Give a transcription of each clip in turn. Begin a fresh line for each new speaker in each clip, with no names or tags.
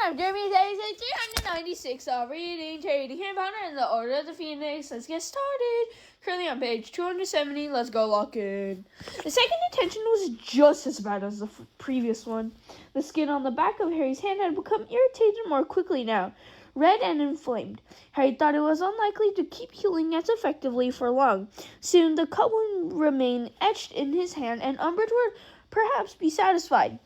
I'm Jeremy, day396, reading HarryPotter and the Order of the Phoenix. Let's get started. Currently on page 270, let's go lock in. The second attention was just as bad as the previous one. The skin on the back of Harry's hand had become irritated more quickly now, red and inflamed. Harry thought it was unlikely to keep healing as effectively for long. Soon the cut would remain etched in his hand, and Umbridge would perhaps be satisfied.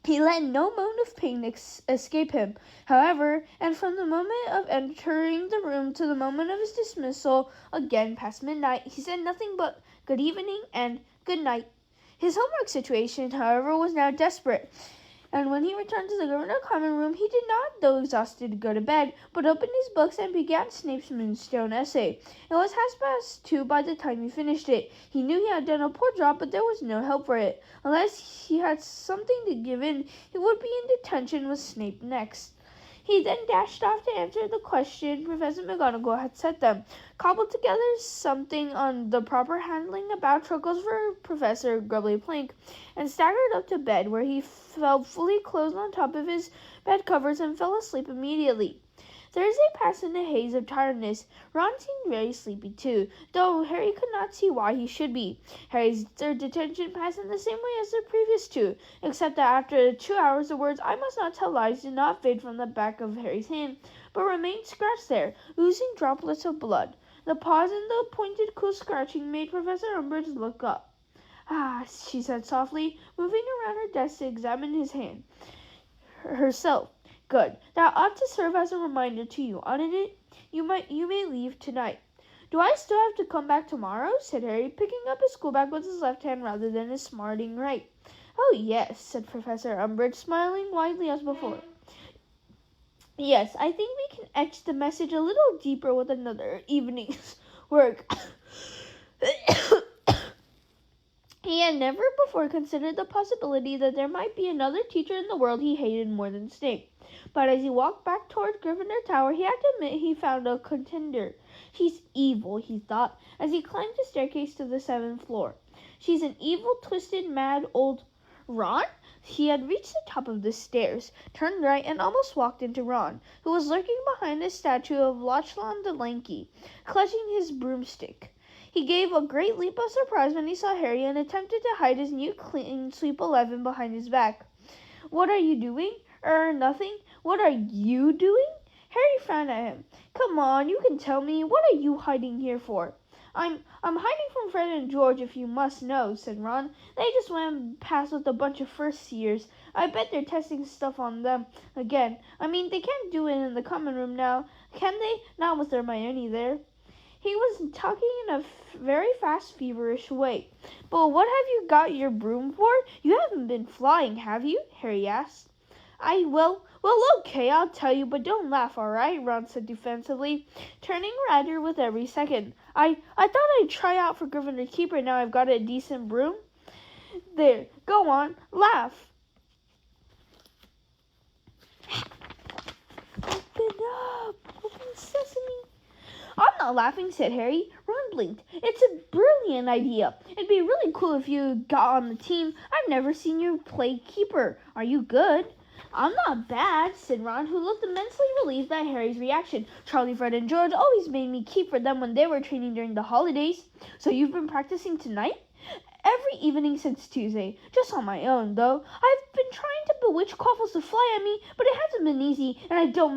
He let no moan of pain escape him, however, and from the moment of entering the room to the moment of his dismissal, again past midnight, he said nothing but good evening and good night. His homework situation, however, was now desperate, and when he returned to the Gryffindor common room, he did not, though exhausted, go to bed, but opened his books and began Snape's Moonstone essay. It was 2:30 by the time he finished it. He knew he had done a poor job, but there was no help for it. Unless he had something to give in, he would be in detention with Snape next. He then dashed off to answer the question Professor McGonagall had set them, cobbled together something on the proper handling about truckles for Professor Grubbly Plank, and staggered up to bed, where he fell fully clothed on top of his bed covers and fell asleep immediately. Thursday passed in a haze of tiredness. Ron seemed very sleepy too, though Harry could not see why he should be. Harry's third detention passed in the same way as the previous two, except that after 2 hours the words "I must not tell lies" did not fade from the back of Harry's hand, but remained scratched there, oozing droplets of blood. The pause in the pointed, cool scratching made Professor Umbridge look up. "Ah," she said softly, moving around her desk to examine his hand. Herself. "Good. That ought to serve as a reminder to you, oughtn't it? You may leave tonight." "Do I still have to come back tomorrow?" said Harry, picking up his school bag with his left hand rather than his smarting right. "Oh, yes," said Professor Umbridge, smiling widely as before. "Yes, I think we can etch the message a little deeper with another evening's work." He had never before considered the possibility that there might be another teacher in the world he hated more than Snape. But as he walked back toward Gryffindor Tower, he had to admit he found a contender. "She's evil," he thought, as he climbed the staircase to the 7th floor. "She's an evil, twisted, mad old—" Ron? He had reached the top of the stairs, turned right, and almost walked into Ron, who was lurking behind a statue of Lachlan the Lanky, clutching his broomstick. He gave a great leap of surprise when he saw Harry and attempted to hide his new clean sweep 11 behind his back. "What are you doing?" Nothing. What are you doing?" Harry frowned at him. "Come on, you can tell me. What are you hiding here for?" I'm hiding from Fred and George, if you must know," said Ron. "They just went past with a bunch of first-years. I bet they're testing stuff on them again. I mean, they can't do it in the common room now, can they? Not with Hermione there." He was talking in a very fast, feverish way. "But what have you got your broom for? You haven't been flying, have you?" Harry asked. Well, okay, I'll tell you, but don't laugh, all right?" Ron said defensively, turning redder with every second. I thought I'd try out for Gryffindor Keeper now I've got a decent broom." "There, go on, laugh." "Open up, open sesame." "I'm not laughing," said Harry. Ron blinked. "It's a brilliant idea. It'd be really cool if you got on the team. I've never seen you play keeper. Are you good?" "I'm not bad," said Ron, who looked immensely relieved at Harry's reaction. "Charlie, Fred, and George always made me keep for them when they were training during the holidays." "So you've been practicing tonight?" "Every evening since Tuesday. Just on my own, though. I've been trying to bewitch Quaffles to fly at me, but it hasn't been easy, and I don't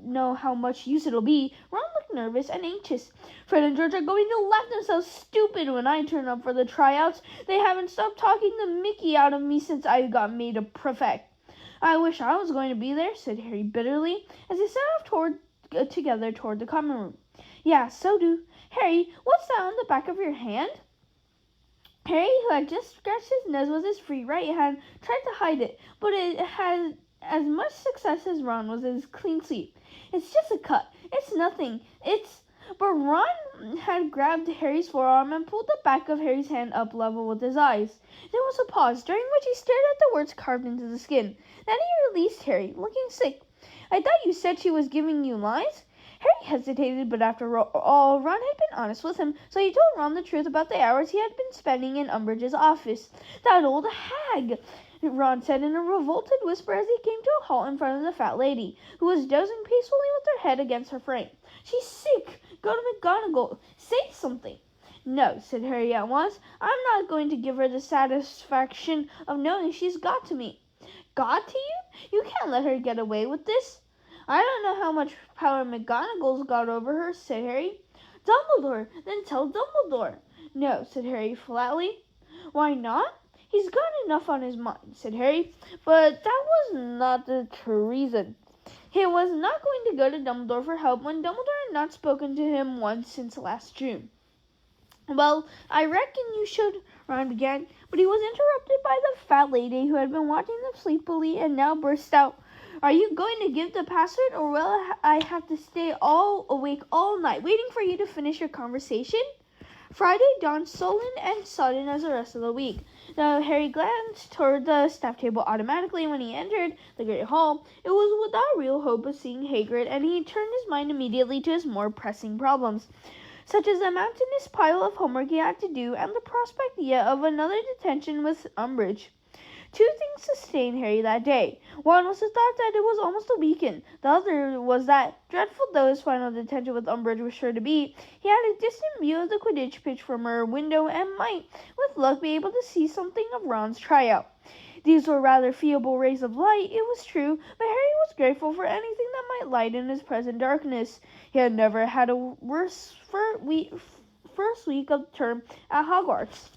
know how much use it'll be." Ron looked nervous and anxious. "Fred and George are going to laugh themselves stupid when I turn up for the tryouts. They haven't stopped talking the mickey out of me since I got made a prefect." "I wish I was going to be there," said Harry bitterly, as they set off together toward the common room. "Yeah, so do. Harry, what's that on the back of your hand?" Harry, who had just scratched his nose with his free right hand, tried to hide it, but it had as much success as Ron with his clean sweep. "It's just a cut. It's nothing. But Ron had grabbed Harry's forearm and pulled the back of Harry's hand up level with his eyes. There was a pause, during which he stared at the words carved into the skin. Then he released Harry, looking sick. "I thought you said she was giving you lies?" Harry hesitated, but after all, Ron had been honest with him, so he told Ron the truth about the hours he had been spending in Umbridge's office. "That old hag!" Ron said in a revolted whisper as he came to a halt in front of the fat lady, who was dozing peacefully with her head against her frame. "She's sick! Go to McGonagall! Say something!" "No," said Harry at once. "I'm not going to give her the satisfaction of knowing she's got to me." "Got to you? You can't let her get away with this." "I don't know how much power McGonagall's got over her," said Harry. "Dumbledore! Then tell Dumbledore." "No," said Harry flatly. "Why not?" "He's got enough on his mind," said Harry. But that was not the true reason. He was not going to go to Dumbledore for help when Dumbledore had not spoken to him once since last June. "Well, I reckon you should," Ron began, but he was interrupted by the fat lady who had been watching them sleepily and now burst out, "Are you going to give the password, or will I have to stay awake all night waiting for you to finish your conversation?" Friday dawned sullen and sodden as the rest of the week. Though Harry glanced toward the staff table automatically when he entered the Great Hall, it was without real hope of seeing Hagrid, and he turned his mind immediately to his more pressing problems, such as the mountainous pile of homework he had to do and the prospect yet of another detention with Umbridge. Two things sustained Harry that day. One was the thought that it was almost a weekend. The other was that, dreadful though his final detention with Umbridge was sure to be, he had a distant view of the Quidditch pitch from her window and might, with luck, be able to see something of Ron's tryout. These were rather feeble rays of light, it was true, but Harry was grateful for anything that might lighten his present darkness. He had never had a worse first week of term at Hogwarts.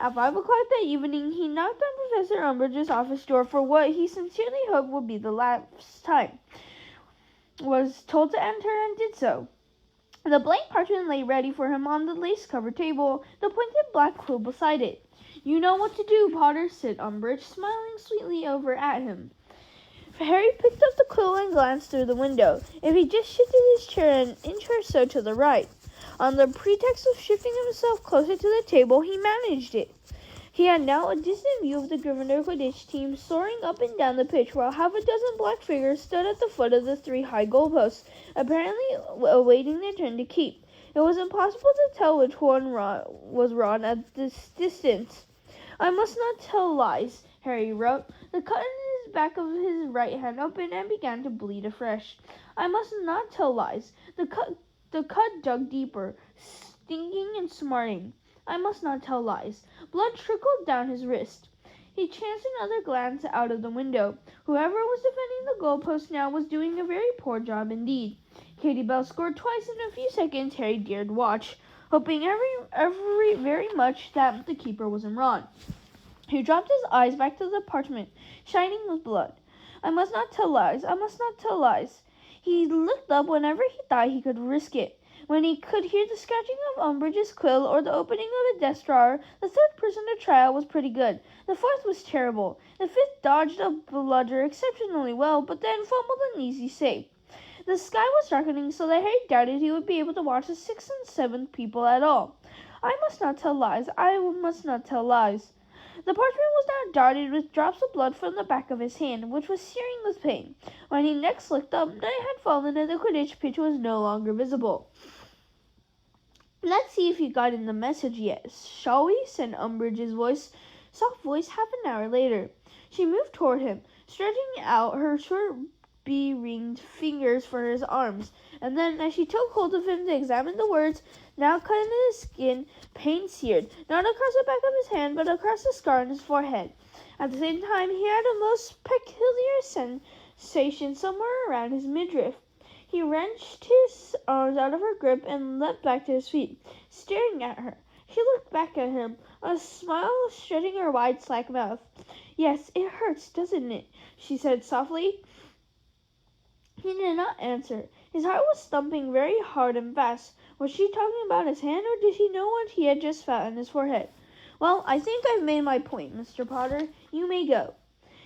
At 5 o'clock that evening, he knocked on Professor Umbridge's office door for what he sincerely hoped would be the last time. Was told to enter and did so. The blank parchment lay ready for him on the lace-covered table, the pointed black quill beside it. "You know what to do, Potter," said Umbridge, smiling sweetly over at him. Harry picked up the quill and glanced through the window. If he just shifted his chair an inch or so to the right, on the pretext of shifting himself closer to the table, he managed it. He had now a distant view of the Gryffindor Quidditch team soaring up and down the pitch, while half a dozen black figures stood at the foot of the 3 high goalposts, apparently awaiting their turn to keep. It was impossible to tell which one was Ron at this distance. "I must not tell lies," Harry wrote. The cut in his back of his right hand opened and began to bleed afresh. "I must not tell lies." The cut dug deeper, stinging and smarting. "I must not tell lies." Blood trickled down his wrist. He chanced another glance out of the window. Whoever was defending the goalpost now was doing a very poor job indeed. Katie Bell scored twice in a few seconds. Harry dared watch, hoping very much that the keeper wasn't Ron. He dropped his eyes back to the parchment, shining with blood. "I must not tell lies. I must not tell lies." He looked up whenever he thought he could risk it. When he could hear the scratching of Umbridge's quill or the opening of a desk drawer, the third person to try out was pretty good. The fourth was terrible. The fifth dodged a bludger exceptionally well, but then fumbled an easy save. The sky was darkening so that Harry doubted he would be able to watch the sixth and seventh people at all. "I must not tell lies. I must not tell lies." The parchment was now dotted with drops of blood from the back of his hand, which was searing with pain. When he next looked up, night had fallen and the Quidditch pitch was no longer visible. "Let's see if you got in the message yet, shall we?" said Umbridge's soft voice half an hour later. She moved toward him, stretching out her short bee-ringed fingers for his arms, and then, as she took hold of him to examine the words, now cut into his skin, pain seared, not across the back of his hand, but across the scar on his forehead. At the same time, he had a most peculiar sensation somewhere around his midriff. He wrenched his arms out of her grip and leapt back to his feet, staring at her. She looked back at him, a smile stretching her wide, slack mouth. "Yes, it hurts, doesn't it?" she said softly. He did not answer. His heart was thumping very hard and fast. Was she talking about his hand, or did she know what he had just felt on his forehead? "Well, I think I've made my point, Mr. Potter. You may go."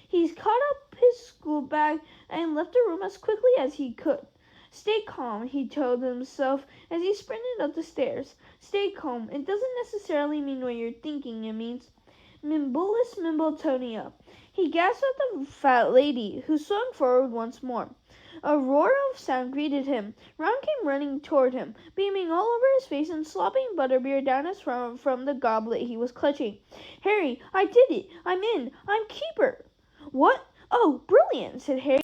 He caught up his school bag and left the room as quickly as he could. "Stay calm," he told himself as he sprinted up the stairs. "Stay calm. It doesn't necessarily mean what you're thinking it means. Mimblus Mimbletonia." He gasped at the fat lady, who swung forward once more. A roar of sound greeted him. Ron came running toward him, beaming all over his face and slopping butterbeer down his throat from the goblet he was clutching. "Harry, I did it! I'm in! I'm keeper!" "What? Oh, brilliant!" said Harry.